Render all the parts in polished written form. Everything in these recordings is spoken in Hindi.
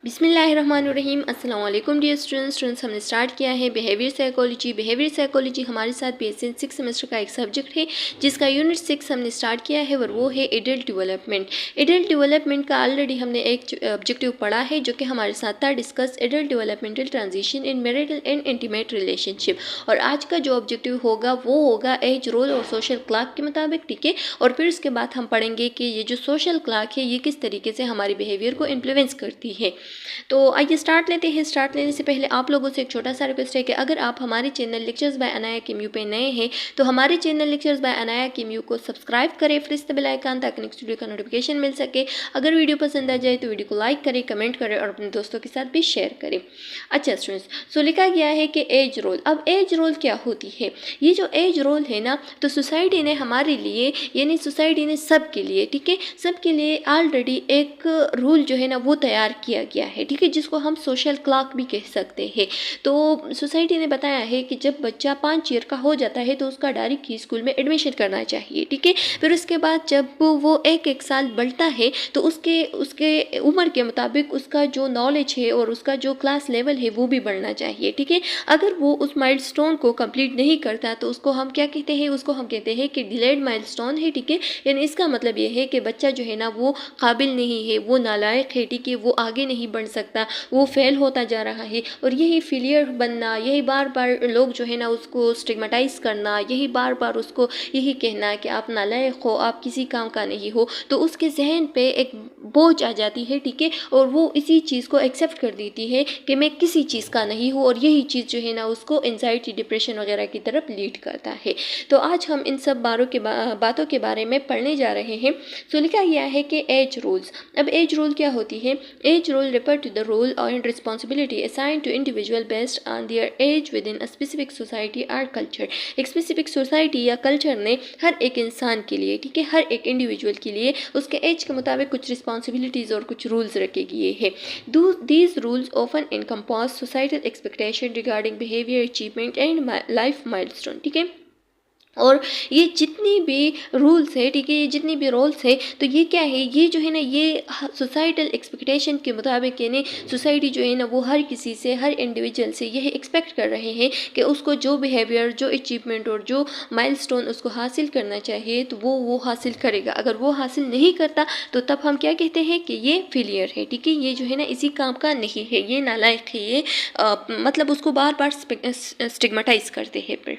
बिस्मिल्लाहिर्रहमानिर्रहीम। अस्सलाम वालेकुम डियर स्टूडेंट्स। हमने स्टार्ट किया है बिहेवियर साइकोलॉजी। बिहेवियर साइकोलॉजी हमारे साथ BSc 6 सेमेस्टर का एक सब्जेक्ट है जिसका यूनिट 6 हमने स्टार्ट किया है और वो है एडल्ट डेवलपमेंट। एडल्ट डेवलपमेंट का ऑलरेडी हमने एक ऑब्जेक्टिव पढ़ा है जो कि हमारे साथ था discuss adult developmental transition in marital and intimate relationship. और आज का जो ऑब्जेक्टिव होगा वो होगा एज रोल और सोशल क्लॉक के मुताबिक, ठीक है। और फिर उसके बाद हम पढ़ेंगे कि ये जो सोशल क्लॉक है ये किस तरीके से हमारे बिहेवियर को इन्फ्लुएंस करती है। तो आइए स्टार्ट लेते हैं। स्टार्ट लेने से पहले आप लोगों से एक छोटा सा रिक्वेस्ट है कि अगर आप हमारे चैनल लेक्चर्स बाय अनाया किम्यू पे नए हैं तो हमारे चैनल लेक्चर्स बाय अनाया किम्यू को सब्सक्राइब करें, प्रेस द बेल आइकन ताकि नेक्स्ट वीडियो का नोटिफिकेशन मिल सके। अगर वीडियो पसंद आ जाए तो वीडियो को लाइक करें, कमेंट करें और अपने दोस्तों के साथ भी शेयर करें। अच्छा स्टूडेंट्स, सो लिखा गया है कि एज रोल। अब एज रोल क्या होती है? ये जो एज रोल है ना, तो सोसाइटी ने हमारे लिए यानी सोसाइटी ने सबके लिए, ठीक है, सबके लिए ऑलरेडी एक रूल जो है ना वो तैयार किया गया है, ठीक है, जिसको हम सोशल क्लॉक भी कह सकते हैं। तो सोसाइटी ने बताया है कि जब बच्चा 5 ईयर का हो जाता है तो उसका डायरेक्ट ही स्कूल में एडमिशन करना चाहिए, ठीक है। फिर उसके बाद जब वो एक साल बढ़ता है तो उसके उसके उम्र के मुताबिक उसका जो नॉलेज है और उसका जो क्लास लेवल है वो भी बढ़ना चाहिए, ठीक है। अगर वो उस माइलस्टोन को कंप्लीट नहीं करता तो उसको हम क्या कहते हैं? उसको हम कहते हैं कि डिलेड माइलस्टोन है, ठीक है। यानी इसका मतलब ये है कि बच्चा जो है ना वो काबिल नहीं है, वो नालायक है, ठीक है, वो आगे नहीं बढ़ सकता, वो फेल होता जा रहा है। और यही फेलियर बनना, यही बार बार लोग जो है ना उसको स्टिग्मेटाइज करना, यही बार बार उसको यही कहना कि आप नालायक हो, आप किसी काम का नहीं हो, तो उसके जहन पे एक बोझ आ जाती है, ठीक है। और वो इसी चीज़ को एक्सेप्ट कर देती है कि मैं किसी चीज़ का नहीं हूँ, और यही चीज़ जो है ना उसको एंजाइटी, डिप्रेशन वगैरह की तरफ लीड करता है। तो आज हम इन सब बातों के बारे में पढ़ने जा रहे हैं। सो लिखा गया है कि एज रूल्स। अब एज रूल क्या होती है? Age rule refer to the role and responsibility assigned to individual based on their age within a specific society or culture। एक स्पेसिफिक सोसाइटी या कल्चर ने हर एक इंसान के लिए, ठीक है, हर एक इंडिविजुअल के लिए उसके एज के मुताबिक कुछ रिस्पॉन्सिबिलिटीज़ और कुछ रूल्स रखे गए हैं। These rules often encompass societal expectation regarding behaviour, achievement and life milestone, ठीक है। और ये जितनी भी रूल्स है, ठीक है, ये जितनी भी रोल्स है, तो ये क्या है? ये जो है ना ये सोसाइटल एक्सपेक्टेशन के मुताबिक, यानी सोसाइटी जो है ना वो हर किसी से, हर इंडिविजुअल से यही एक्सपेक्ट कर रहे हैं कि उसको जो बिहेवियर, जो अचीवमेंट और जो माइलस्टोन उसको हासिल करना चाहिए तो वो हासिल करेगा। अगर वो हासिल नहीं करता तो तब हम क्या कहते हैं कि ये फेलियर है, ठीक है, ये जो है ना इसी काम का नहीं है, ये नालायक है, ये मतलब उसको बार बार स्टिग्मेटाइज करते हैं फिर।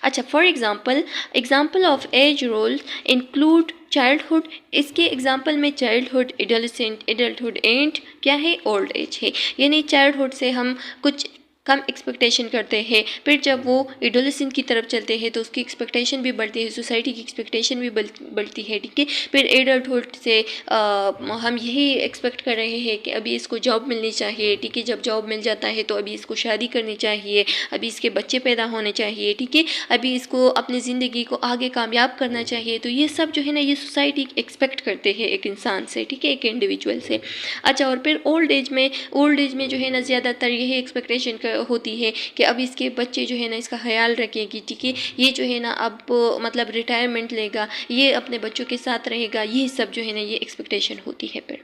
अच्छा, for example of age role include childhood. इसके एग्जाम्पल में चाइल्डहुड, एडोलेसेंट, एडल्टहुड एंड क्या है? ओल्ड एज है। यानी चाइल्डहुड से हम कुछ कम एक्सपेक्टेशन करते हैं, फिर जब वो एडोलेसेंट की तरफ चलते हैं तो उसकी एक्सपेक्टेशन भी बढ़ती है, सोसाइटी की एक्सपेक्टेशन भी बढ़ती है, ठीक है। फिर एडल्टहुड से हम यही एक्सपेक्ट कर रहे हैं कि अभी इसको जॉब मिलनी चाहिए, ठीक है, जब जॉब मिल जाता है तो अभी इसको शादी करनी चाहिए, अभी इसके बच्चे पैदा होने चाहिए, ठीक है, अभी इसको अपनी ज़िंदगी को आगे कामयाब करना चाहिए। तो ये सब जो है ना ये सोसाइटी एक्सपेक्ट करते हैं एक इंसान से, ठीक है, एक इंडिविजुअल से। अच्छा, और फिर ओल्ड एज में जो है ना ज़्यादातर यही एक्सपेक्टेशन होती है कि अब इसके बच्चे जो है ना इसका ख्याल रखेगी, ठीक है, ये जो है ना अब मतलब रिटायरमेंट लेगा, ये अपने बच्चों के साथ रहेगा, ये सब जो है ना ये एक्सपेक्टेशन होती है फिर।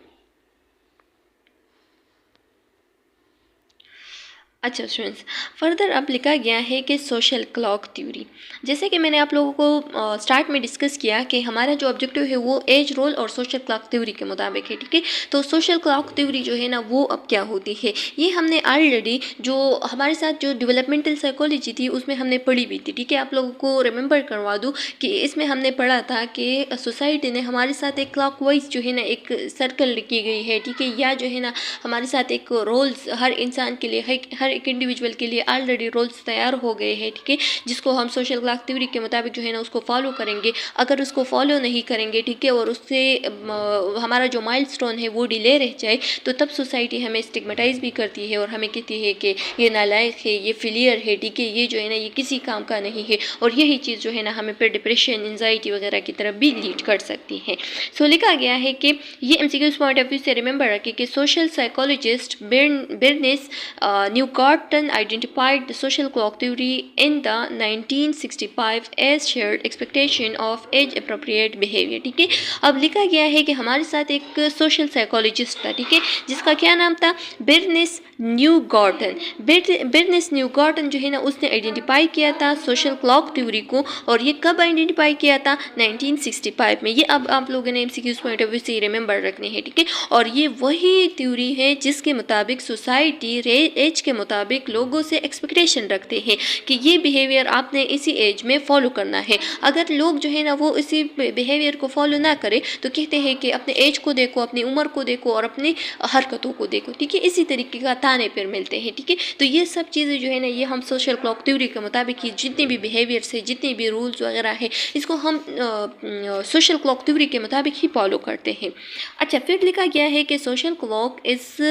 अच्छा स्टूडेंट्स, फर्दर अब लिखा गया है कि सोशल क्लॉक थ्योरी। जैसे कि मैंने आप लोगों को स्टार्ट में डिस्कस किया कि हमारा जो ऑब्जेक्टिव है वो एज रोल और सोशल क्लॉक थ्योरी के मुताबिक है, ठीक है। तो सोशल क्लॉक थ्योरी जो है ना वो अब क्या होती है, ये हमने ऑलरेडी जो हमारे साथ जो डेवलपमेंटल साइकोलॉजी थी उसमें हमने पढ़ी भी थी, ठीक है। आप लोगों को रिमेंबर करवा दूँ कि इसमें हमने पढ़ा था कि सोसाइटी ने हमारे साथ एक क्लॉक वाइज जो है ना एक सर्कल की गई है, ठीक है, या जो है ना हमारे साथ एक रोल्स हर इंसान के लिए, हर एक इंडिविजुअल के लिए ऑलरेडी रोल्स तैयार हो गए हैं, ठीक है, जिसको हम सोशल क्लॉक थ्योरी के मुताबिक जो है ना उसको फॉलो करेंगे। अगर उसको फॉलो नहीं करेंगे, ठीक है, और उससे हमारा जो माइलस्टोन है वो डिले रह जाए तो तब सोसाइटी हमें स्टिग्मेटाइज भी करती है और हमें कहती है कि ये नालायक है, ये फेलियर है, ठीक है, ये जो है ना ये किसी काम का नहीं है। और यही चीज़ जो है ना हमें फिर डिप्रेशन, एंजाइटी वगैरह की तरफ भी लीड कर सकती है। सो लिखा गया है कि ये MCQ पॉइंट ऑफ व्यू से रिमेंबर रखें कि social psychologist Bernice Neugarten Gorton identified the social clock theory in the 1965 as shared expectation of age appropriate behavior। ठीक है, अब लिखा गया है कि हमारे साथ एक सोशल साइकोलॉजिस्ट था, ठीक है, जिसका क्या नाम था, बेर्निस न्यू गॉर्टन। बेर्निस न्यू गॉर्टन जो है ना, उसने आइडेंटिफाई किया था सोशल क्लॉक थ्योरी को, और ये कब आइडेंटिफाई किया था, 1965 में। ये अब आप लोगों ने MCQs पॉइंट ऑफ व्यू से रिमेंबर रखने हैं, ठीक है, और ये वही थ्योरी है जिसके मुताबिक सोसाइटी एज के मुताबिक लोगों से एक्सपेक्टेशन रखते हैं कि ये बिहेवियर आपने इसी एज में फॉलो करना है। अगर लोग जो है ना वो इसी बिहेवियर को फॉलो ना करें तो कहते हैं कि अपने एज को देखो, अपनी उम्र को देखो और अपनी हरकतों को देखो, ठीक है, इसी तरीके का ताने पर मिलते हैं, ठीक है। तो ये सब चीज़ें जो है ना, ये हम सोशल क्लॉक थ्योरी के मुताबिक ही जितने भी बिहेवियर्स है, जितने भी रूल्स वगैरह है, इसको हम सोशल क्लॉक थ्योरी के मुताबिक ही फॉलो करते हैं। अच्छा, फिर लिखा गया है कि social clock is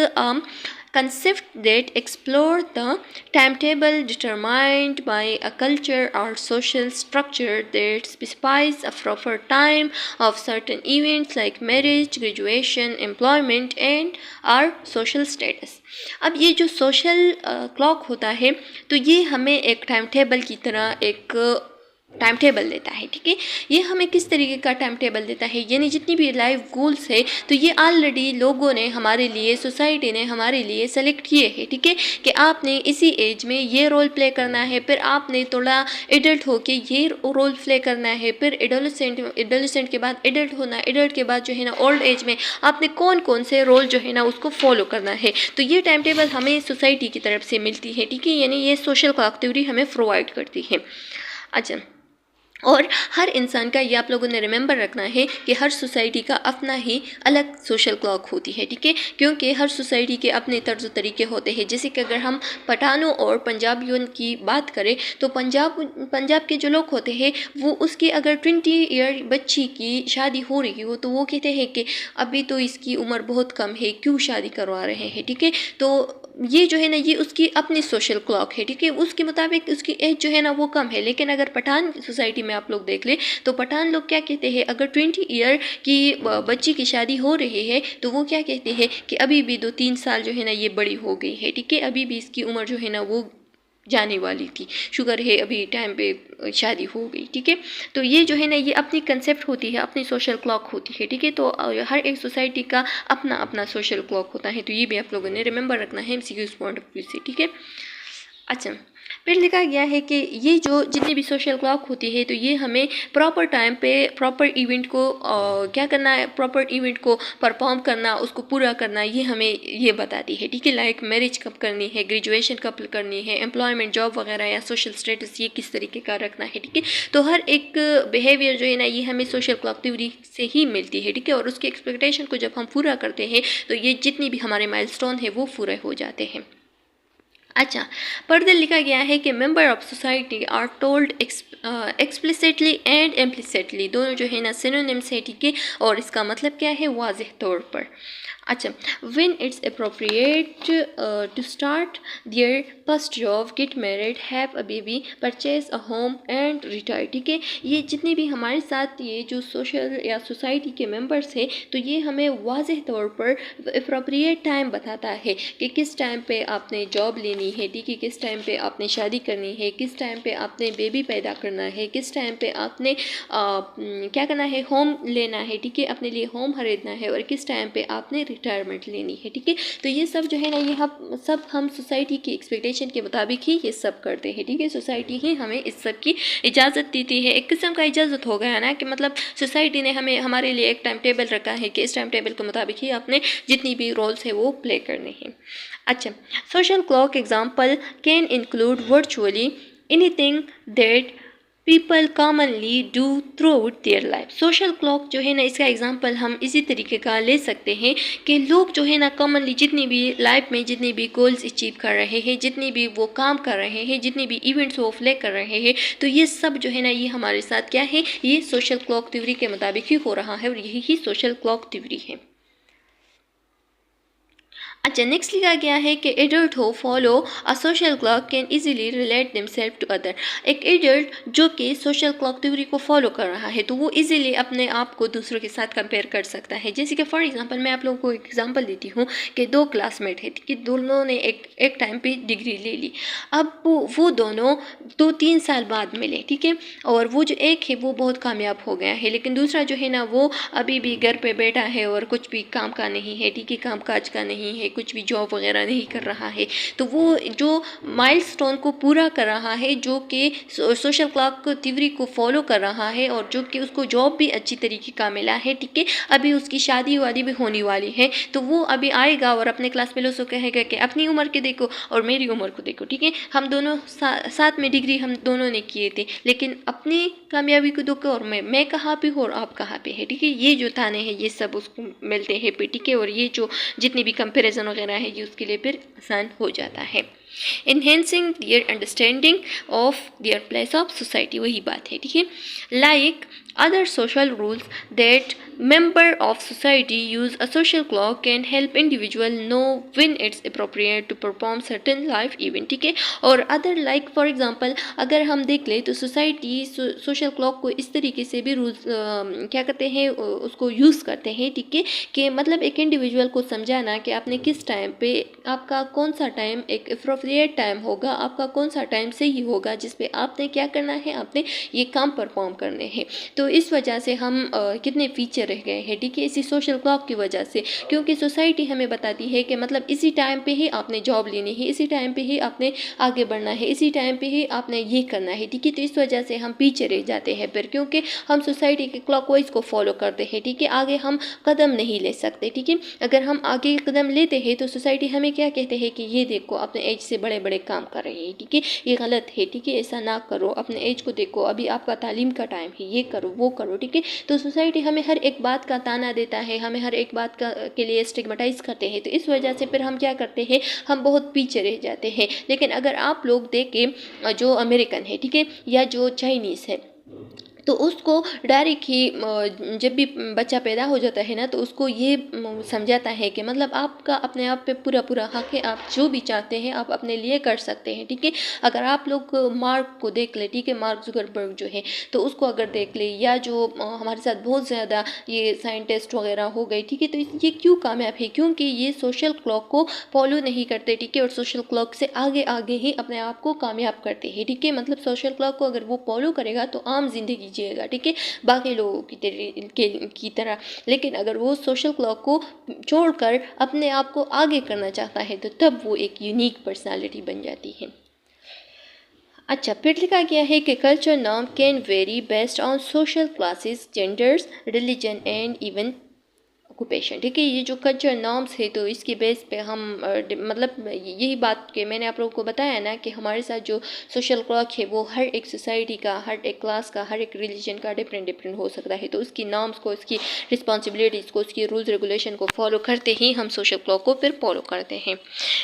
concept that explore the timetable determined by a culture or social structure that specifies a proper time of certain events like marriage, graduation, employment and our social status। अब ये जो सोशल क्लॉक होता है तो ये हमें एक टाइम टेबल की तरह एक टाइम टेबल देता है, ठीक है। ये हमें किस तरीके का टाइम टेबल देता है, यानी जितनी भी लाइफ गोल्स है तो ये ऑलरेडी लोगों ने हमारे लिए, सोसाइटी ने हमारे लिए सेलेक्ट किए हैं, ठीक है, कि आपने इसी एज में ये रोल प्ले करना है, फिर आपने थोड़ा एडल्ट होके ये रोल प्ले करना है, फिर एडोलेसेंट के बाद एडल्ट होना, एडल्ट के बाद जो है ना ओल्ड एज में आपने कौन कौन से रोल जो है ना उसको फॉलो करना है। तो ये टाइम टेबल हमें सोसाइटी की तरफ से मिलती है, ठीक है, यानी ये सोशल क्लॉक थ्योरी हमें प्रोवाइड करती है। अच्छा, और हर इंसान का, ये आप लोगों ने रिमेंबर रखना है कि हर सोसाइटी का अपना ही अलग सोशल क्लॉक होती है, ठीक है, क्योंकि हर सोसाइटी के अपने तर्ज तरीके होते हैं। जैसे कि अगर हम पठानों और पंजाबियों की बात करें तो पंजाब के जो लोग होते हैं वो उसकी अगर 20 ईयर बच्ची की शादी हो रही हो तो वो कहते हैं कि अभी तो इसकी उम्र बहुत कम है, क्यों शादी करवा रहे हैं, ठीक है। तो ये जो है ना, ये उसकी अपनी सोशल क्लॉक है, ठीक है, उसके मुताबिक उसकी एज जो है ना वो कम है। लेकिन अगर पठान सोसाइटी में आप लोग देख ले तो पठान लोग क्या कहते हैं, अगर 20 ईयर की बच्ची की शादी हो रही है तो वो क्या कहते हैं कि अभी भी 2-3 साल जो है ना ये बड़ी हो गई है, ठीक है, अभी भी इसकी उम्र जो है ना वो जाने वाली थी, शुगर है अभी टाइम पे शादी हो गई, ठीक है। तो ये जो है ना, ये अपनी कंसेप्ट होती है, अपनी सोशल क्लॉक होती है, ठीक है। तो हर एक सोसाइटी का अपना अपना सोशल क्लॉक होता है, तो ये भी आप लोगों ने रिमेंबर रखना है MCQs पॉइंट ऑफ व्यू से, ठीक है। अच्छा, फिर लिखा गया है कि ये जो जितनी भी सोशल क्लॉक होती है तो ये हमें प्रॉपर टाइम पे प्रॉपर इवेंट को क्या करना है, प्रॉपर इवेंट को परफॉर्म करना, उसको पूरा करना, ये हमें ये बताती है, ठीक है। लाइक मैरिज कब करनी है, ग्रेजुएशन कब करनी है, एम्प्लॉयमेंट, जॉब वगैरह या सोशल स्टेटस ये किस तरीके का रखना है, ठीक है। तो हर एक बिहेवियर जो है ना ये हमें सोशल क्लॉक थ्योरी से ही मिलती है, ठीक है, और उसके एक्सपेक्टेशन को जब हम पूरा करते हैं तो ये जितनी भी हमारे माइलस्टोन है वो पूरे हो जाते हैं। अच्छा, फर्दर लिखा गया है कि member of society are told explicitly and implicitly, दोनों जो है ना सिनोनिम्स है, ठीक है, और इसका मतलब क्या है, वाज़ेह तौर पर। अच्छा, when it's appropriate to start their first job, get married, have a baby, purchase a home and retire, ठीक है। ये जितने भी हमारे साथ ये जो सोशल या सोसाइटी के मेंबर्स हैं तो ये हमें वाज़ेह तौर पर appropriate टाइम बताता है कि किस टाइम पे आपने जॉब लेनी है, ठीक है, किस टाइम पे आपने शादी करनी है, किस टाइम पे आपने बेबी पैदा करना है, किस टाइम पे आपने क्या करना है, होम लेना है, ठीक है, अपने लिए होम खरीदना है, और किस टाइम पे आपने रिटायरमेंट लेनी है, ठीक है। तो ये सब जो है ना, ये हम सोसाइटी की एक्सपेक्टेशन के मुताबिक ही ये सब करते हैं, ठीक है। सोसाइटी ही हमें इस सब की इजाज़त देती है, एक किस्म का इजाज़त हो गया ना, कि मतलब सोसाइटी ने हमें हमारे लिए एक टाइम टेबल रखा है कि इस टाइम टेबल के मुताबिक ही आपने जितनी भी रोल्स है वो प्ले करने हैं। अच्छा, social clock example can include virtually anything that people commonly do through out their life. Social clock जो है ना, इसका एग्जांपल हम इसी तरीके का ले सकते हैं कि लोग जो है ना कॉमनली जितनी भी लाइफ में जितनी भी गोल्स अचीव कर रहे हैं, जितनी भी वो काम कर रहे हैं, जितनी भी इवेंट्स वो प्ले कर रहे हैं, तो ये सब जो है ना ये हमारे साथ क्या है, ये सोशल क्लॉक थ्योरी के मुताबिक ही हो रहा है, और यही सोशल क्लॉक थ्योरी है। अच्छा, नेक्स्ट लिखा गया है कि adult who follow a social clock can easily relate themselves to other. एक एडल्ट जो कि सोशल क्लॉक थ्योरी को फॉलो कर रहा है तो वो इजीली अपने आप को दूसरों के साथ कंपेयर कर सकता है। जैसे कि फॉर एग्जांपल मैं आप लोगों को एक एग्जांपल देती हूँ कि दो क्लासमेट है कि दोनों ने एक टाइम पे डिग्री ले ली। अब वो दोनों 2-3 साल बाद मिले, ठीक है, और वो जो एक है वो बहुत कामयाब हो गया है, लेकिन दूसरा जो है ना वो अभी भी घर पे बैठा है और कुछ भी काम का नहीं है, ठीक है, काम काज का नहीं है, कुछ भी जॉब वगैरह नहीं कर रहा है। तो वो जो माइलस्टोन को पूरा कर रहा है, जो कि सोशल क्लॉक थ्योरी को फॉलो कर रहा है और जो कि उसको जॉब भी अच्छी तरीके का मिला है, ठीक है, अभी उसकी शादी वादी भी होने वाली है, तो वो अभी आएगा और अपने क्लास फेलो से कहेगा कि अपनी उम्र के देखो और मेरी उम्र को देखो, ठीक है, हम दोनों साथ में डिग्री हम दोनों ने किए थे, लेकिन अपनी कामयाबी को देखो और मैं कहाँ पे हूँ और आप कहाँ पे है, ठीक है, ये जो ताने हैं ये सब उसको मिलते हैं पे, ठीक है, और ये जो जितनी भी कंपैरिजन वगैरह है ये उसके लिए फिर आसान हो जाता है। enhancing their understanding of their place of society, वही बात है, ठीक है, like other social rules that member of society use, a social clock can help individual know when it's appropriate to perform certain life event, ठीक है, और अदर लाइक फॉर एग्जांपल अगर हम देख ले तो सोसाइटी सोशल क्लॉक को इस तरीके से भी रूल्स क्या करते हैं उसको यूज़ करते हैं, ठीक है, कि मतलब एक इंडिविजुअल को समझाना कि आपने किस टाइम पे आपका कौन सा टाइम एक अप्रोप्रिएट टाइम होगा, आपका कौन सा टाइम सही होगा जिस पे आपने क्या करना है, आपने ये काम परफॉर्म करने हैं। तो इस वजह से हम कितने पीछे रह गए हैं, ठीक है, इसी सोशल क्लॉक की वजह से, क्योंकि सोसाइटी हमें बताती है कि मतलब इसी टाइम पे ही आपने जॉब लेनी है, इसी टाइम पे ही आपने आगे बढ़ना है, इसी टाइम पे ही आपने ये करना है, ठीक है, तो इस वजह से हम पीछे रह जाते हैं फिर, क्योंकि हम सोसाइटी के क्लॉकवाइज को फॉलो करते हैं, ठीक है, आगे हम कदम नहीं ले सकते, ठीक है, अगर हम आगे कदम लेते हैं तो सोसाइटी हमें क्या कहते हैं कि ये देखो अपने एज से बड़े बड़े काम कर रहे हैं, ठीक है, ये गलत है, ठीक है, ऐसा ना करो, अपने एज को देखो, अभी आपका तालीम का टाइम है, ये करो वो करो, ठीक है, तो सोसाइटी हमें हर एक बात का ताना देता है, हमें हर एक बात का के लिए स्टिग्मेटाइज करते हैं, तो इस वजह से फिर हम क्या करते हैं, हम बहुत पीछे रह जाते हैं। लेकिन अगर आप लोग देखें जो अमेरिकन है, ठीक है, या जो चाइनीज़ है, तो उसको डायरेक्ट ही जब भी बच्चा पैदा हो जाता है ना तो उसको ये समझाता है कि मतलब आपका अपने आप पे पूरा पूरा हक है, आप जो भी चाहते हैं आप अपने लिए कर सकते हैं, ठीक है, अगर आप लोग मार्क को देख ले, ठीक है, मार्क जुकरबर्ग जो है तो उसको अगर देख ले, या जो हमारे साथ बहुत ज़्यादा ये साइंटिस्ट वगैरह हो गए, ठीक है, तो ये क्यों कामयाब है, क्योंकि ये सोशल क्लॉक को फॉलो नहीं करते, ठीक है, और सोशल क्लॉक से आगे आगे ही अपने आप को कामयाब करते हैं, ठीक है, मतलब सोशल क्लॉक को अगर वो फॉलो करेगा तो आम जिंदगी जिएगा, ठीक है, बाकी लोगों की तरह, लेकिन अगर वो सोशल क्लॉक को छोड़कर अपने आप को आगे करना चाहता है तो तब वो एक यूनिक पर्सनालिटी बन जाती है। अच्छा, फिर लिखा गया है कि culture norm can very based on social classes, genders, religion and even occupation, ठीक है, ये जो कल्चर नॉर्म्स है तो इसके बेस पे हम मतलब यही बात कि मैंने आप लोगों को बताया ना कि हमारे साथ जो सोशल क्लॉक है वो हर एक सोसाइटी का, हर एक क्लास का, हर एक रिलीजन का डिफरेंट हो सकता है, तो उसकी नॉर्म्स को, उसकी रिस्पॉन्सिबिलिटीज़ को, उसकी रूल्स रेगुलेशन को फॉलो करते ही हम सोशल क्लॉक को फिर फॉलो करते हैं।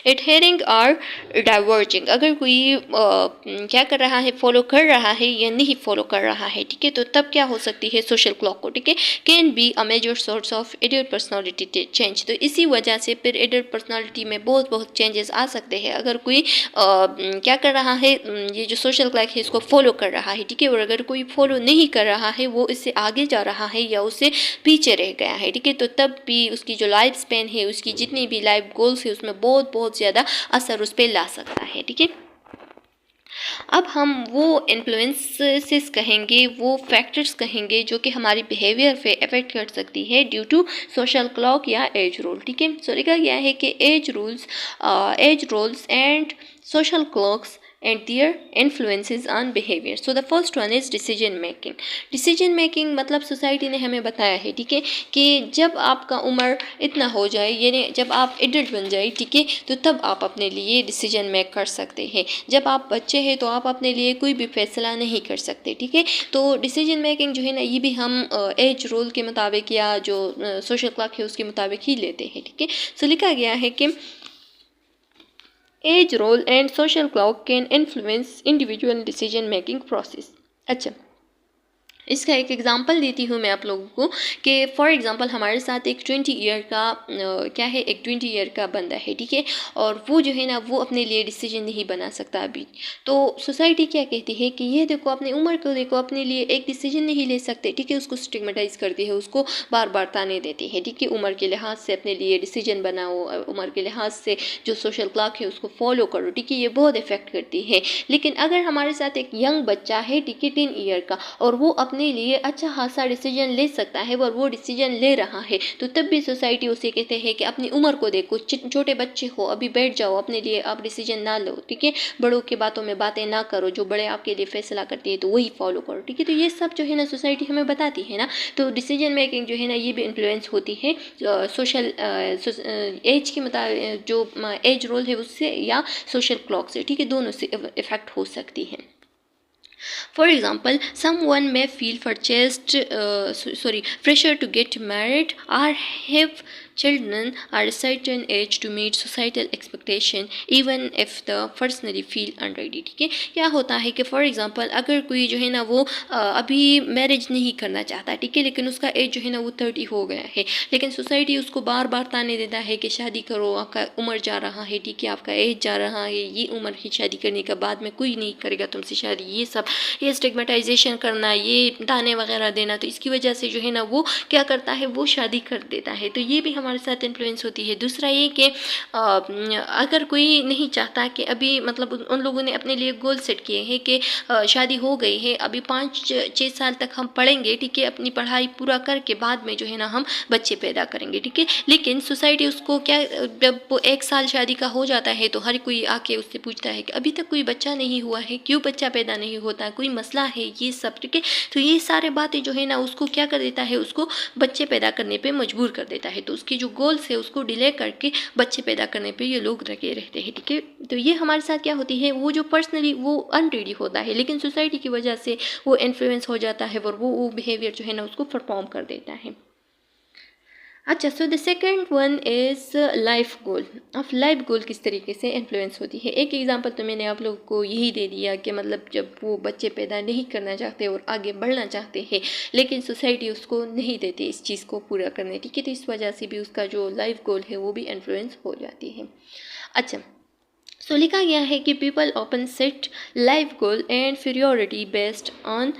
एडहेरिंग आर डाइवर्जिंग, अगर कोई क्या कर रहा है, फॉलो कर रहा है या नहीं फॉलो कर रहा है, ठीक है, तो तब क्या हो सकती है सोशल क्लॉक को, ठीक है, can be a major source of adult personality change, तो इसी वजह से फिर एडल्ट पर्सनालिटी में बहुत चेंजेस आ सकते हैं। अगर कोई क्या कर रहा है, ये जो सोशल क्लॉक है इसको फॉलो कर रहा है, ठीक है, और अगर कोई फॉलो नहीं कर रहा है, वो इससे आगे जा रहा है या उससे पीछे रह गया है, ठीक है, तो तब भी उसकी जो लाइफ स्पेन है, उसकी जितनी भी लाइफ गोल्स है उसमें बहुत ज़्यादा असर उस पर ला सकता है, ठीक है। अब हम वो इन्फ्लुएंसेस कहेंगे, वो फैक्टर्स कहेंगे जो कि हमारी बिहेवियर पे अफेक्ट कर सकती है ड्यू टू सोशल क्लॉक या एज रूल, ठीक है। सो लिखा गया है कि age roles and social clocks and their influences on behavior. So the first one is decision making. Decision making मतलब सोसाइटी ने हमें बताया है, ठीक है, कि जब आपका उम्र इतना हो जाए, यानी जब आप एडल्ट बन जाए, ठीक है, तो तब आप अपने लिए डिसीजन मेक कर सकते हैं। जब आप बच्चे हैं तो आप अपने लिए कोई भी फैसला नहीं कर सकते, ठीक है, तो डिसीजन मेकिंग जो है ना ये भी हम एज रूल के मुताबिक या जो सोशल क्लॉक है उसके मुताबिक ही लेते हैं, ठीक है। सो लिखा गया है कि age role and social clock can influence individual decision making process. अच्छा, इसका एक एग्जांपल देती हूँ मैं आप लोगों को कि फॉर एग्जांपल हमारे साथ एक 20 ईयर का क्या है, एक 20 ईयर का बंदा है, ठीक है, और वो जो है ना वो अपने लिए डिसीजन नहीं बना सकता अभी। तो सोसाइटी क्या कहती है कि ये देखो अपनी उम्र को देखो, अपने लिए एक डिसीजन नहीं ले सकते, ठीक है, उसको स्टिग्मेटाइज करती है, उसको बार बार ताने देती है, ठीक है, उम्र के लिहाज से अपने लिए डिसीजन बनाओ, उम्र के लिहाज से जो सोशल क्लॉक है उसको फॉलो करो, ठीक है, ये बहुत इफेक्ट करती है। लेकिन अगर हमारे साथ एक यंग बच्चा है, ठीक है, 10 ईयर का, और वो अपने लिए अच्छा खासा डिसीजन ले सकता है और वो डिसीजन ले रहा है, तो तब भी सोसाइटी उसे कहते हैं कि अपनी उम्र को देखो, छोटे बच्चे हो, अभी बैठ जाओ, अपने लिए आप डिसीजन ना लो, ठीक है, बड़ों के बातों में बातें ना करो, जो बड़े आपके लिए फैसला करते हैं तो वही फॉलो करो, ठीक है। तो ये सब जो है ना सोसाइटी हमें बताती है ना। तो डिसीजन मेकिंग जो है ना ये भी इन्फ्लुएंस होती है सोशल एज के मुताबिक, जो एज रोल है उससे या सोशल क्लॉक से, ठीक है, दोनों से इफेक्ट हो सकती है। For example, someone may feel pressure to get married or have children at a certain age to meet societal expectation even if the personally feel unready, ठीक है। क्या होता है कि फॉर एग्जांपल अगर कोई जो है ना वो अभी मैरिज नहीं करना चाहता, ठीक है, लेकिन उसका एज जो है ना वो 30 हो गया है, लेकिन सोसाइटी उसको बार बार ताने देता है कि शादी करो, आपका उम्र जा रहा है, ठीक है, आपका एज जा रहा है, ये उम्र ही शादी करने के बाद में कोई नहीं करेगा तुमसे शादी, ये सब, ये स्टिग्मेटाइजेशन करना, ये ताने वगैरह देना, तो इसकी वजह से जो है ना वो क्या करता है, वो शादी कर देता है। तो ये भी हमारे साथ इन्फ्लुएंस होती है। दूसरा ये कि अगर कोई नहीं चाहता कि अभी मतलब उन लोगों ने अपने लिए गोल सेट किए हैं कि शादी हो गई है, अभी 5-6 साल तक हम पढ़ेंगे, ठीक है, अपनी पढ़ाई पूरा करके बाद में जो है ना हम बच्चे पैदा करेंगे, ठीक है, लेकिन सोसाइटी उसको क्या, जब वो 1 साल शादी का हो जाता है तो हर कोई आके उससे पूछता है कि अभी तक कोई बच्चा नहीं हुआ है, क्यों बच्चा पैदा नहीं होता, कोई मसला है, ये सब, ठीक है। तो ये सारे बातें जो है ना उसको क्या कर देता है, उसको बच्चे पैदा करने पे मजबूर कर देता है। तो उसकी जो गोल्स है उसको डिले करके बच्चे पैदा करने पे ये लोग लगे रहते हैं, ठीक है। तो ये हमारे साथ क्या होती है, वो जो पर्सनली वो अनरेडी होता है, लेकिन सोसाइटी की वजह से वो इन्फ्लुएंस हो जाता है और वो बिहेवियर जो है ना उसको परफॉर्म कर देता है। अच्छा, so the second one is life goal. अब लाइफ गोल किस तरीके से इन्फ्लुएंस होती है, एक एग्जांपल तो मैंने आप लोगों को यही दे दिया कि मतलब जब वो बच्चे पैदा नहीं करना चाहते और आगे बढ़ना चाहते हैं, लेकिन सोसाइटी उसको नहीं देती इस चीज़ को पूरा करने, ठीक है, तो इस वजह से भी उसका जो लाइफ गोल है वो भी इन्फ्लुएंस हो जाती है। अच्छा, सो लिखा गया है कि people often set life goal and inferiority based on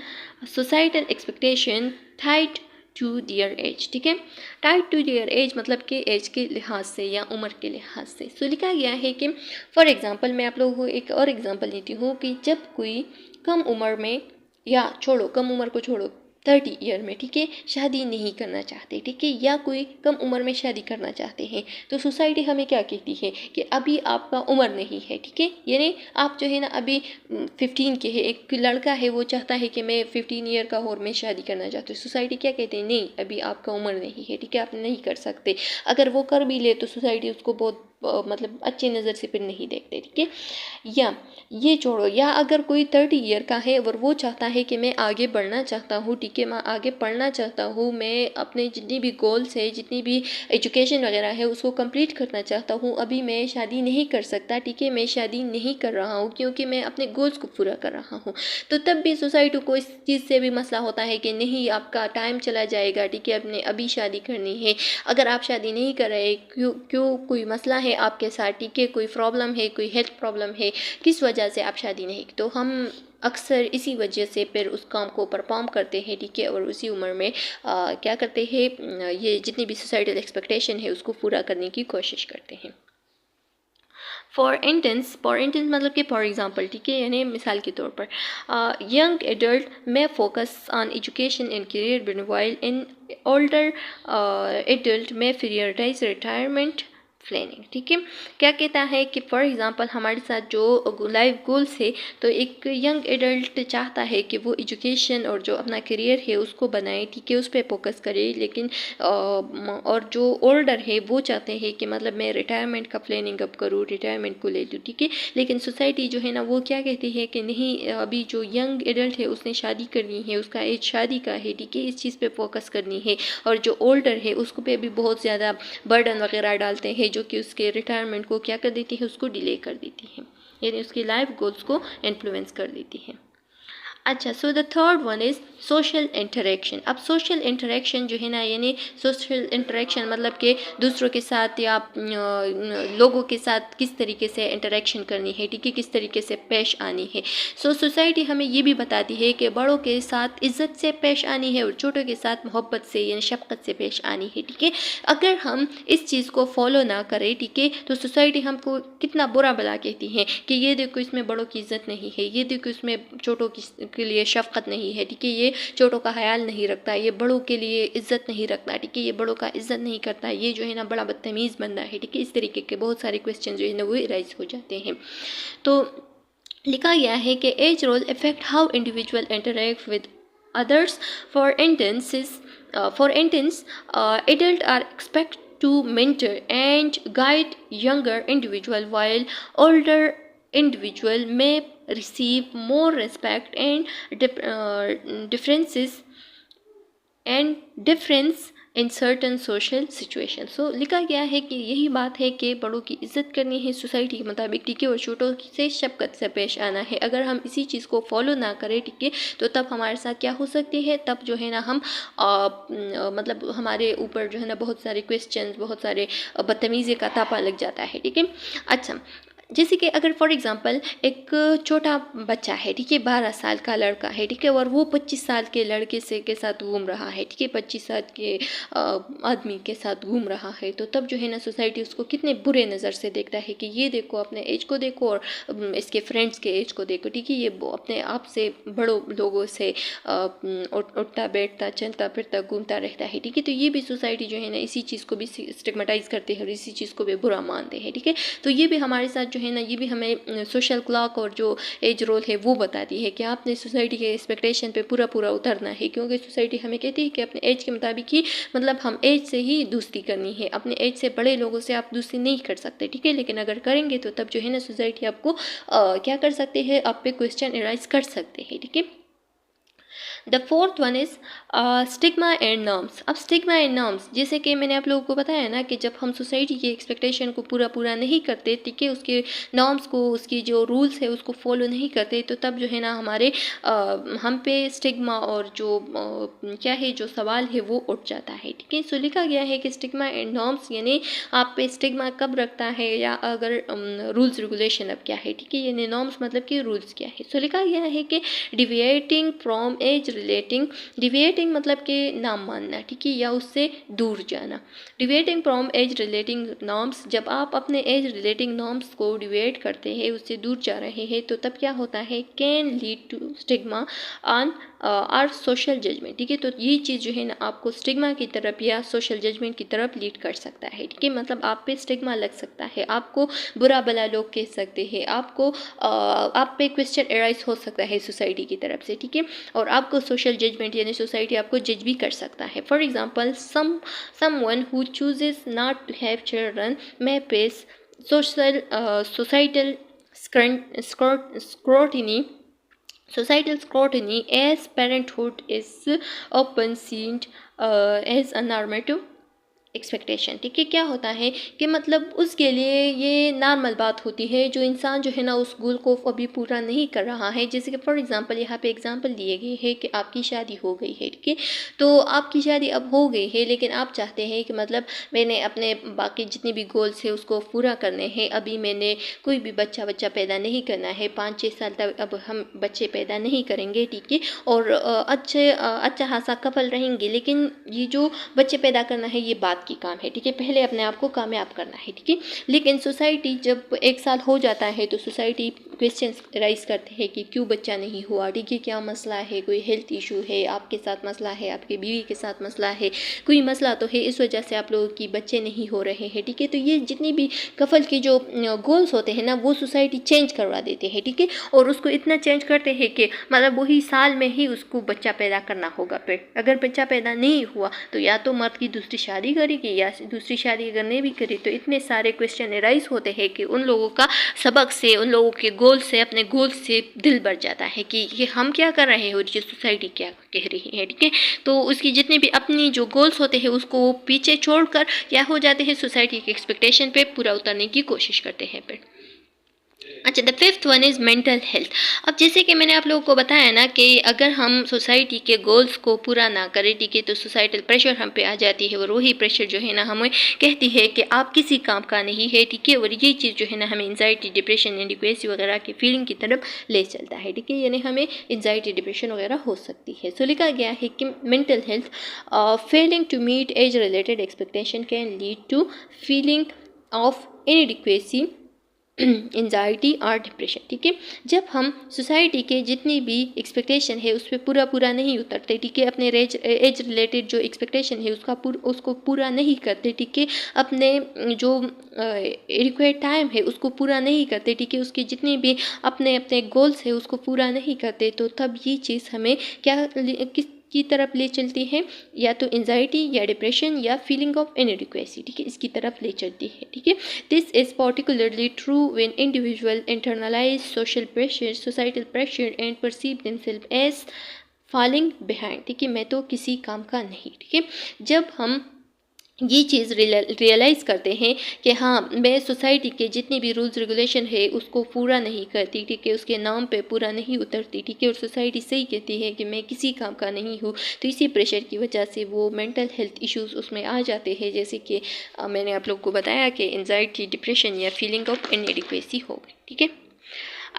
societal expectation tied to their age, ठीक है, टाइड टू दियर एज मतलब कि एज के लिहाज से या उम्र के लिहाज से। सो लिखा गया है कि फॉर एग्जांपल मैं आप लोगों को एक और एग्जांपल देती हूँ कि जब कोई कम उम्र में, या छोड़ो कम उम्र को छोड़ो, 30 ईयर में, ठीक है, शादी नहीं करना चाहते, ठीक है, या कोई कम उम्र में शादी करना चाहते हैं, तो सोसाइटी हमें क्या कहती है कि अभी आपका उम्र नहीं है, ठीक है, यानी आप जो है ना अभी 15 के है, एक लड़का है वो चाहता है कि मैं 15 ईयर का और मैं शादी करना चाहती हूँ, सोसाइटी क्या कहते हैं, नहीं अभी आपका उम्र नहीं है, ठीक है, आप नहीं कर सकते। अगर वो कर भी ले तो सोसाइटी उसको बहुत मतलब अच्छी नज़र से फिर नहीं देखते, ठीक है। या ये छोड़ो, या अगर कोई 30 ईयर का है और वो चाहता है कि मैं आगे बढ़ना चाहता हूँ, ठीक है, मैं आगे पढ़ना चाहता हूँ, मैं अपने जितनी भी गोल्स है, जितनी भी एजुकेशन वगैरह है उसको कंप्लीट करना चाहता हूँ, अभी मैं शादी नहीं कर सकता, ठीक है, मैं शादी नहीं कर रहा हूँ क्योंकि मैं अपने गोल्स को पूरा कर रहा हूँ, तो तब भी सोसाइटी को इस चीज़ से भी मसला होता है कि नहीं आपका टाइम चला जाएगा, ठीक है, अपने अभी शादी करनी है, अगर आप शादी नहीं कर रहे, क्यों कोई मसला है आपके साथ, ठीक है, कोई प्रॉब्लम है, कोई हेल्थ प्रॉब्लम है, किस वजह से आप शादी नहीं, तो हम अक्सर इसी वजह से फिर उस काम को परफॉर्म करते हैं, ठीक है, और उसी उम्र में क्या करते हैं, ये जितनी भी सोसाइटल एक्सपेक्टेशन है उसको पूरा करने की कोशिश करते हैं। फॉर इंटेंस मतलब कि फॉर एग्जाम्पल, ठीक है, यानी मिसाल के तौर पर यंग एडल्ट में focus on education and career been while in older adult में प्रियोरिटाइज रिटायरमेंट प्लानिंग, ठीक है। क्या कहता है कि फॉर एग्जांपल हमारे साथ जो लाइफ गोल्स है, तो एक यंग एडल्ट चाहता है कि वो एजुकेशन और जो अपना करियर है उसको बनाए, ठीक है, उस पर फोकस करे, लेकिन और जो ओल्डर है वो चाहते हैं कि मतलब मैं रिटायरमेंट का प्लानिंग अब करूँ, रिटायरमेंट को ले लूँ, ठीक है, लेकिन सोसाइटी जो है ना वो क्या कहती है कि नहीं अभी जो यंग एडल्ट है उसने शादी करनी है, उसका एज शादी का है, ठीक है, इस चीज़ पे फोकस करनी है, और जो ओल्डर है उसको पे भी बहुत ज़्यादा बर्डन वगैरह डालते हैं जो कि उसके रिटायरमेंट को क्या कर देती है, उसको डिले कर देती है, यानी उसकी लाइफ गोल्स को इन्फ्लुएंस कर देती है। अच्छा, so the third one is social interaction. अब सोशल इंटरेक्शन जो है ना, यानी सोशल इंटरेक्शन मतलब कि दूसरों के साथ या लोगों के साथ किस तरीके से इंटरेक्शन करनी है, ठीक है, किस तरीके से पेश आनी है। सो सोसाइटी हमें ये भी बताती है कि बड़ों के साथ इज़्ज़त से पेश आनी है और छोटों के साथ मोहब्बत से यानी शफ़क़त से पेश आनी है, ठीक है। अगर हम इस चीज़ को फॉलो ना करें, ठीक है, तो सोसाइटी हमको कितना बुरा भला कहती है कि ये देखो इसमें बड़ों की इज़्ज़त नहीं है, ये देखो इसमें छोटों के लिए शफ़क़त नहीं है, ठीक है, ये छोटों का ख्याल नहीं रखता, ये बड़ों के लिए इज़्ज़त नहीं रखता, ठीक है, ये बड़ों का इज़्ज़त नहीं करता, ये जो है ना बड़ा बदतमीज़ बंदा है, ठीक है। इस तरीके के बहुत सारे क्वेश्चन जो है ना वो राइज हो जाते हैं। तो लिखा गया है कि age role effect how individual interact with others. For instance, adults are expected to mentor and guide younger individual, while older individual may receive more respect and difference in certain social situation. So लिखा गया है कि यही बात है कि बड़ों की इज़्ज़त करनी है सोसाइटी के मुताबिक, ठीक है, और छोटों से शफ़क़त से पेश आना है। अगर हम इसी चीज़ को फॉलो ना करें, ठीक है, तो तब हमारे साथ क्या हो सकती है, तब जो है ना हम मतलब हमारे ऊपर जो है ना बहुत सारे क्वेश्चंस, बहुत सारे बदतमीज़ी का तापा लग जाता है, ठीक है। अच्छा, जैसे कि अगर फॉर एग्ज़ाम्पल एक छोटा बच्चा है, ठीक है, 12 साल का लड़का है, ठीक है, और वो 25 साल के लड़के के साथ घूम रहा है, ठीक है, 25 साल के आदमी के साथ घूम रहा है, तो तब जो है ना सोसाइटी उसको कितने बुरे नज़र से देखता है कि ये देखो अपने एज को देखो और इसके फ्रेंड्स के एज को देखो, ठीक है, ये अपने आप से बड़ों लोगों से उठता बैठता चलता फिरता घूमता रहता है, ठीक है। तो ये भी सोसाइटी जो है ना इसी चीज़ को भी स्टिग्मेटाइज करते हैं और इसी चीज़ को भी बुरा मानते हैं, ठीक है। तो ये भी हमारे साथ जो है ना, ये भी हमें सोशल क्लॉक और जो एज रोल है वो बताती है कि आपने सोसाइटी के एक्सपेक्टेशन पे पूरा उतरना है, क्योंकि सोसाइटी हमें कहती है कि अपने एज के मुताबिक ही, मतलब हम एज से ही दोस्ती करनी है, अपने एज से बड़े लोगों से आप दोस्ती नहीं कर सकते, ठीक है। लेकिन अगर करेंगे तो तब जो है ना सोसाइटी आपको क्या कर सकते हैं, आप पे क्वेश्चन एराइज कर सकते हैं, ठीक है। The fourth one is stigma and norms. अब स्टिग्मा एंड नॉर्म्स, जैसे कि मैंने आप लोगों को बताया ना कि जब हम सोसाइटी के एक्सपेक्टेशन को पूरा नहीं करते, ठीक है, उसके नॉर्म्स को, उसकी जो रूल्स है उसको फॉलो नहीं करते, तो तब जो है ना हमारे हम पे स्टिग्मा और जो क्या है, जो सवाल है वो उठ जाता है, ठीक है। सो लिखा गया है कि स्टिग्मा एंड नॉर्म्स यानी आप पे स्टिग्मा कब रखता है, या अगर रूल्स रेगुलेशन अब क्या है, ठीक है, यानी नॉर्म्स मतलब कि रूल्स क्या है। सो लिखा गया है कि deviating from age relating, deviating मतलब कि नाम मानना, ठीक है, या उससे दूर जाना। Deviating from age relating norms, जब आप अपने एज रिलेटिंग नॉर्म्स को डिविएट करते हैं, उससे दूर जा रहे हैं, तो तब क्या होता है, can lead to stigma on or social judgment, ठीक है। तो ये चीज़ जो है ना आपको स्टिग्मा की तरफ या सोशल जजमेंट की तरफ लीड कर सकता है, ठीक है, मतलब आप पे स्टिग्मा लग सकता है, आपको बुरा भला लोग कह सकते हैं, आपको आप पे क्वेश्चन एराइज हो सकता है सोसाइटी की तरफ से, ठीक है, और आपको सोशल जजमेंट यानी सोसाइटी आपको जज भी कर सकता है। For example, someone who chooses not to have children may face societal scrutiny as parenthood is often seen as a normative expectation, ठीक है। क्या होता है कि मतलब उसके लिए ये नॉर्मल बात होती है, जो इंसान जो है ना उस गोल को अभी पूरा नहीं कर रहा है। जैसे कि फॉर एग्जांपल यहाँ पे एग्जांपल दिए गए हैं कि आपकी शादी हो गई है, ठीक है, तो आपकी शादी अब हो गई है, लेकिन आप चाहते हैं कि मतलब मैंने अपने बाकी जितने भी गोल्स है उसको पूरा करने हैं, अभी मैंने कोई भी बच्चा पैदा नहीं करना है, 5-6 साल तक अब हम बच्चे पैदा नहीं करेंगे, ठीक है, और अच्छा खासा कपल रहेंगे, लेकिन ये जो बच्चे पैदा करना है ये बात की काम है, ठीक है, पहले अपने आप को कामयाब करना है, ठीक है। लेकिन सोसाइटी जब 1 साल हो जाता है तो सोसाइटी क्वेश्चंस राइज करते हैं कि क्यों बच्चा नहीं हुआ, ठीक है, क्या मसला है, कोई हेल्थ इशू है, आपके साथ मसला है, आपके बीवी के साथ मसला है, कोई मसला तो है, इस वजह से आप लोगों की बच्चे नहीं हो रहे हैं, ठीक है। तो ये जितनी भी कपल के जो गोल्स होते हैं ना वो सोसाइटी चेंज करवा देते हैं, ठीक है, और उसको इतना चेंज करते हैं कि मतलब वही साल में ही उसको बच्चा पैदा करना होगा। फिर अगर बच्चा पैदा नहीं हुआ तो या तो मर्द की दूसरी शादी करेगी, या दूसरी शादी अगर नहीं भी करी तो इतने सारे क्वेश्चन राइज होते हैं कि उन लोगों का सबक से, उन लोगों के गोल से, अपने गोल से दिल भर जाता है कि ये हम क्या कर रहे हैं और ये सोसाइटी क्या कह रही है, ठीक है। तो उसकी जितने भी अपनी जो गोल्स होते हैं उसको वो पीछे छोड़कर क्या हो जाते हैं, सोसाइटी के एक्सपेक्टेशन पे पूरा उतरने की कोशिश करते हैं। फिर अच्छा, the fifth one is mental health. अब जैसे कि मैंने आप लोगों को बताया ना कि अगर हम सोसाइटी के गोल्स को पूरा ना करें, ठीक है, तो सोसाइटल प्रेशर हम पे आ जाती है और वही प्रेशर जो है ना हमें कहती है कि आप किसी काम का नहीं है, ठीक है, और ये चीज़ जो है ना हमें एंजाइटी, डिप्रेशन, इनडिक्वेसी वगैरह की फीलिंग की तरफ ले चलता है, ठीक है, यानी हमें एंजाइटी, डिप्रेशन वगैरह हो सकती है। सो लिखा गया है कि mental health failing to meet age related expectation can lead to feeling of inadequacy, anxiety और डिप्रेशन, ठीक है। जब हम सोसाइटी के जितनी भी एक्सपेक्टेशन है उस पर पूरा नहीं उतरते, ठीक है, अपने एज रिलेटेड जो एक्सपेक्टेशन है उसको पूरा नहीं करते, ठीक है, अपने जो रिक्वायर्ड टाइम है उसको पूरा नहीं करते, ठीक है, उसके जितने भी अपने अपने गोल्स है उसको पूरा नहीं करते, तो तब ये चीज़ हमें क्या किस की तरफ ले चलती है, या तो एंजाइटी या डिप्रेशन या फीलिंग ऑफ इनएडिक्वेसी, ठीक है, इसकी तरफ ले चलती है, ठीक है। This is particularly true when individual internalize social pressure, societal pressure and perceive themselves as falling behind, ठीक है, मैं तो किसी काम का नहीं, ठीक है। जब हम ये चीज़ रियलाइज़ करते हैं कि हाँ मैं सोसाइटी के जितने भी रूल्स रेगुलेशन है उसको पूरा नहीं करती, ठीक है, उसके नाम पे पूरा नहीं उतरती, ठीक है, और सोसाइटी सही कहती है कि मैं किसी काम का नहीं हूँ, तो इसी प्रेशर की वजह से वो मेंटल हेल्थ इश्यूज़ उसमें आ जाते हैं, जैसे कि मैंने आप लोग को बताया कि एंजाइटी, डिप्रेशन या फीलिंग ऑफ इनएडिक्वेसी हो गई, ठीक है।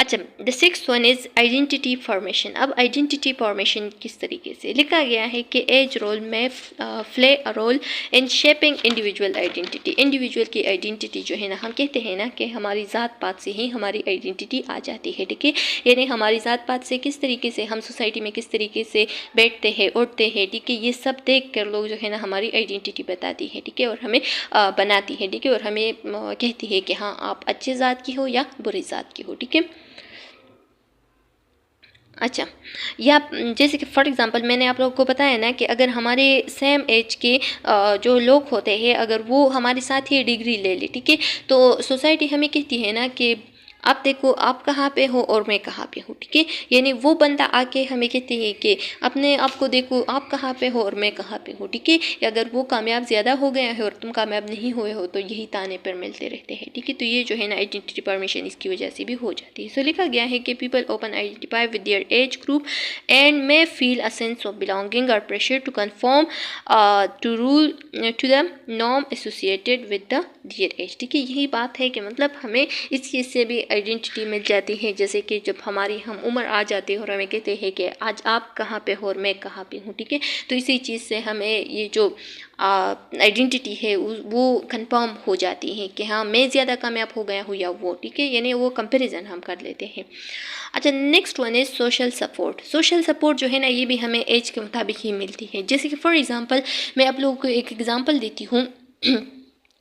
अच्छा, the sixth one is identity formation. अब आइडेंटिटी फॉर्मेशन किस तरीके से लिखा गया है कि एज रोल में play a role in shaping individual identity. Individual की आइडेंटिटी जो है ना, हम कहते हैं ना कि हमारी ज़ात पात से ही हमारी आइडेंटिटी आ जाती है, ठीक है, यानी हमारी ज़ात पात से किस तरीके से हम सोसाइटी में किस तरीके से बैठते हैं, उठते हैं, ठीक है, ये सब देख कर लोग जो है ना हमारी आइडेंटिटी बताती है, ठीक है, और हमें बनाती है, ठीक है, और हमें कहती है कि हाँ आप अच्छे ज़ात की हो या बुरी ज़ात की हो, ठीक है। अच्छा, या जैसे कि फॉर एग्ज़ाम्पल मैंने आप लोगों को बताया ना कि अगर हमारे सेम एज के जो लोग होते हैं अगर वो हमारे साथ ही डिग्री ले ले, ठीक है, तो सोसाइटी हमें कहती है ना कि आप देखो आप कहाँ पे हो और मैं कहाँ पे हूँ, ठीक है, यानी वो बंदा आके हमें कहते हैं कि अपने आप को देखो आप कहाँ पे हो और मैं कहाँ पे हूँ, ठीक है, या अगर वो कामयाब ज़्यादा हो गया है और तुम कामयाब नहीं हुए हो तो यही ताने पर मिलते रहते हैं, ठीक है, तो ये जो है ना आइडेंटिटी परमिशन इसकी वजह से भी हो जाती है। सो लिखा गया है कि people open identify with their age group and may feel a sense of belonging और pressure to conform to rule to the norm associated with the their age, ठीक है, यही बात है कि मतलब हमें इस चीज़ से भी आइडेंटिटी मिल जाती है, जैसे कि जब हमारी हम उम्र आ जाती है और हमें कहते हैं कि आज आप कहाँ पे हो और मैं कहाँ पे हूँ, ठीक है, तो इसी चीज़ से हमें ये जो आइडेंटिटी है वो कंफर्म हो जाती है कि हाँ मैं ज़्यादा कामयाब हो गया हूँ या वो, ठीक है, यानी वो कंपैरिजन हम कर लेते हैं। अच्छा, next one is social support. Social support जो है ना ये भी हमें एज के मुताबिक ही मिलती है, जैसे कि फॉर एग्ज़ाम्पल मैं आप लोगों को एक एग्ज़ाम्पल देती हूँ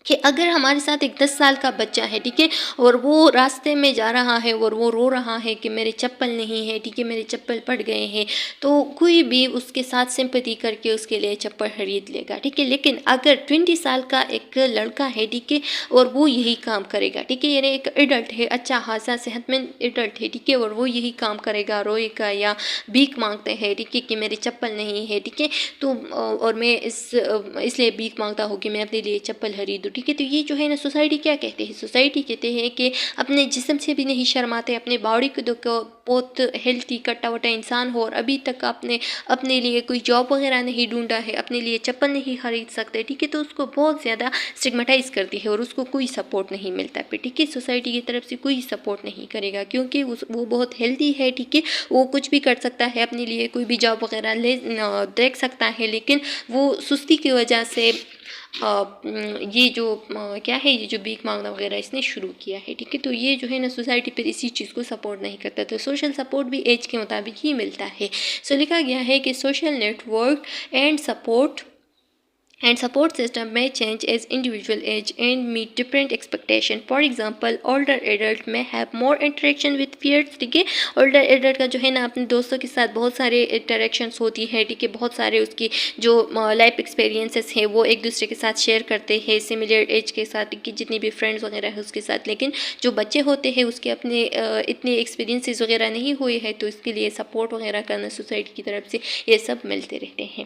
कि अगर हमारे साथ एक 10 साल का बच्चा है, ठीक है, और वो रास्ते में जा रहा है और वो रो रहा है कि मेरे चप्पल नहीं है, ठीक है, मेरे चप्पल पड़ गए हैं, तो कोई भी उसके साथ सिंपैथी करके उसके लिए चप्पल खरीद लेगा, ठीक है, लेकिन अगर 20 साल का एक लड़का है, ठीक है, और वो यही काम करेगा, ठीक है, यानी एक एडल्ट है, अच्छा खासा सेहतमंद एडल्ट है, ठीक है, और वो यही काम करेगा, रोएगा या भीख मांगते हैं, ठीक है, कि मेरे चप्पल नहीं है, ठीक है, तो और मैं इसलिए भीख मांगता हूँ कि मैं अपने लिए चप्पल खरीदूँ, ठीक है, तो ये जो है ना सोसाइटी क्या कहते हैं, सोसाइटी कहते हैं कि अपने जिस्म से भी नहीं शर्माते, अपने बॉडी को देखो बहुत हेल्थी कट्टा वट्टा इंसान हो और अभी तक आपने अपने लिए कोई जॉब वगैरह नहीं ढूंढा है, अपने लिए चप्पल नहीं खरीद सकते, ठीक है, तो उसको बहुत ज़्यादा स्टिग्मेटाइज करती है और उसको कोई सपोर्ट नहीं मिलता फिर, ठीक है, सोसाइटी की तरफ से कोई सपोर्ट नहीं करेगा क्योंकि वो बहुत हेल्दी है, ठीक है, वो कुछ भी कर सकता है, अपने लिए कोई भी जॉब वगैरह देख सकता है, लेकिन वो सुस्ती की वजह से ये जो क्या है, ये जो भीख मांगना वगैरह इसने शुरू किया है, ठीक है, तो ये जो है ना सोसाइटी पर इसी चीज़ को सपोर्ट नहीं करता, तो सोशल सपोर्ट भी एज के मुताबिक ही मिलता है। सो लिखा गया है कि social network and support system may change as individual age and meet different expectation. For example, older adult may have more interaction with peers, ठीक है, older adult का जो है ना अपने दोस्तों के साथ बहुत सारे इंटरेक्शंस होती है, ठीक है, बहुत सारे उसकी जो लाइफ एक्सपीरियंसेस है वो एक दूसरे के साथ शेयर करते हैं सिमिलर एज के साथ, ठीक है, जितनी भी फ्रेंड्स वगैरह है उसके साथ, लेकिन जो बच्चे होते हैं उसके अपने इतने एक्सपीरियंसेस वगैरह नहीं हुए हैं, तो इसके लिए सपोर्ट वगैरह करना सोसाइटी की तरफ से ये सब मिलते रहते हैं।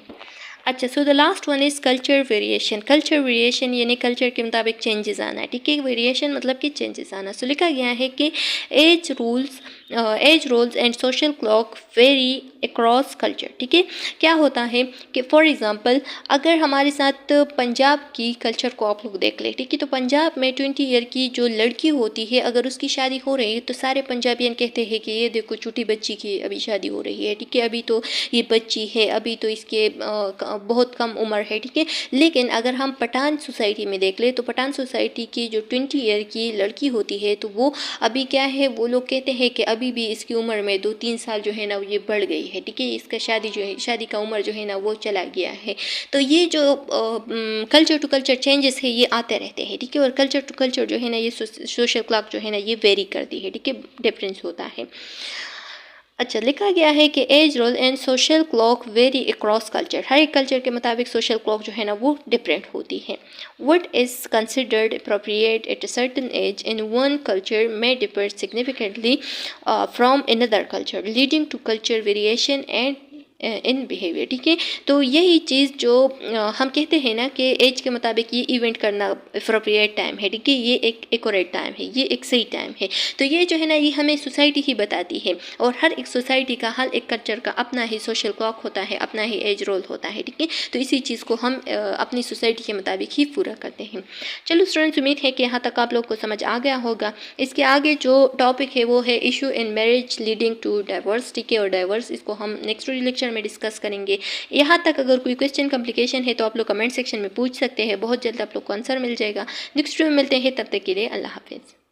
अच्छा, so the last one is culture variation. Culture variation यानी कल्चर के मुताबिक चेंजेस आना, ठीक है। वेरिएशन मतलब कि चेंजेस आना। सो लिखा गया है कि age roles and social clock vary across culture, ठीक है। क्या होता है कि फॉर एग्जांपल अगर हमारे साथ पंजाब की कल्चर को आप लोग देख लें, ठीक है, तो पंजाब में 20 ईयर की जो लड़की होती है अगर उसकी शादी हो रही है तो सारे पंजाबियन कहते हैं कि ये देखो छोटी बच्ची की अभी शादी हो रही है, ठीक है, अभी तो ये बच्ची है, अभी तो इसके बहुत कम उम्र है, ठीक है। लेकिन अगर हम पठान सोसाइटी में देख ले तो पठान सोसाइटी की जो 20 ईयर की लड़की होती है तो वो अभी क्या है, वो लोग कहते हैं कि अभी भी इसकी उम्र में 2-3 साल जो है ना ये बढ़ गई है, ठीक है। इसका शादी जो है, शादी का उम्र जो है ना वो चला गया है। तो ये जो कल्चर टू कल्चर चेंजेस है ये आते रहते हैं, ठीक है। और कल्चर टू कल्चर जो है ना ये सोशल क्लॉक जो है ना ये वेरी करती है, ठीक है, डिफरेंस होता है। अच्छा, लिखा गया है कि age role and social clock vary across culture. हर एक कल्चर के मुताबिक सोशल क्लॉक जो है ना वो डिफरेंट होती है। What is considered appropriate at a certain age in one culture में differ significantly from another culture leading to culture variation and in behaviour, ठीक है। तो यही चीज़ जो हम कहते हैं ना कि एज के मुताबिक ये इवेंट करना अप्रोप्रिएट टाइम है, ठीक है, ये एक एक्यूरेट टाइम है, ये एक सही टाइम है। तो ये जो है ना ये हमें सोसाइटी ही बताती है और हर एक सोसाइटी का, हर एक कल्चर का अपना ही सोशल क्लॉक होता है, अपना ही एज रोल होता है, ठीक है। तो इसी चीज़ को हम अपनी सोसाइटी के मुताबिक ही पूरा करते हैं। चलो स्टूडेंट्स, उम्मीद है कि यहाँ तक आप लोग को समझ आ गया होगा। इसके आगे जो टॉपिक है वो है issue in marriage leading to divorce, ठीक है। और डाइवोर्स इसको हम नेक्स्ट लेक्चर में डिस्कस करेंगे। यहाँ तक अगर कोई क्वेश्चन कॉम्प्लिकेशन है तो आप लोग कमेंट सेक्शन में पूछ सकते हैं, बहुत जल्द आप लोग को आंसर मिल जाएगा। नेक्स्ट वीडियो में मिलते हैं, तब तक के लिए अल्लाह हाफिज़।